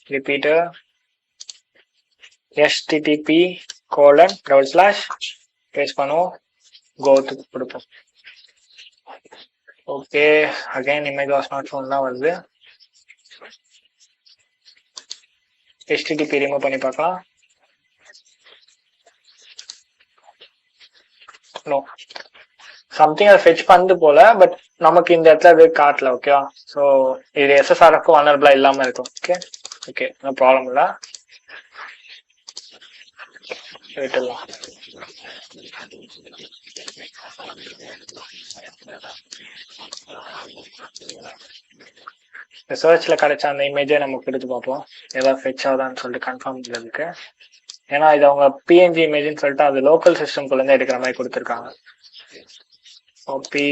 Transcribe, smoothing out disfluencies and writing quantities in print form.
repeater http:// paste பண்ணுவோம், கோத்து கொடுப்போம். Okay, again image was not found தான் வருது. http ரிமூவ் பண்ணி பார்க்கலாம். நோ, சம்திங் அதை ஃபெச் பண்ணது போல, பட் நமக்கு இந்த இடத்துல அது காட்டல. ஓகேவா? ஸோ இது எஸ்எஸ்ஆர்எஃப்க்கு வனரபிளா இல்லாம இருக்கும். ஓகே ஓகே, நோ ப்ராப்ளம் இல்லை, விட்டுடலாம். சர்ச்ல கிடைச்ச அந்த இமேஜை நமக்கு எடுத்து பார்ப்போம், ஏதாவது ஃபெச் ஆகுதான்னு சொல்லிட்டு கன்ஃபார்ம் பண்ணுறதுக்கு. ஏன்னா இது அவங்க பிஎன்ஜி இமேஜ்னு சொல்லிட்டு அது லோக்கல் சிஸ்டம்குள்ள இருந்து எடுக்கிற மாதிரி கொடுத்துருக்காங்க. காப்பி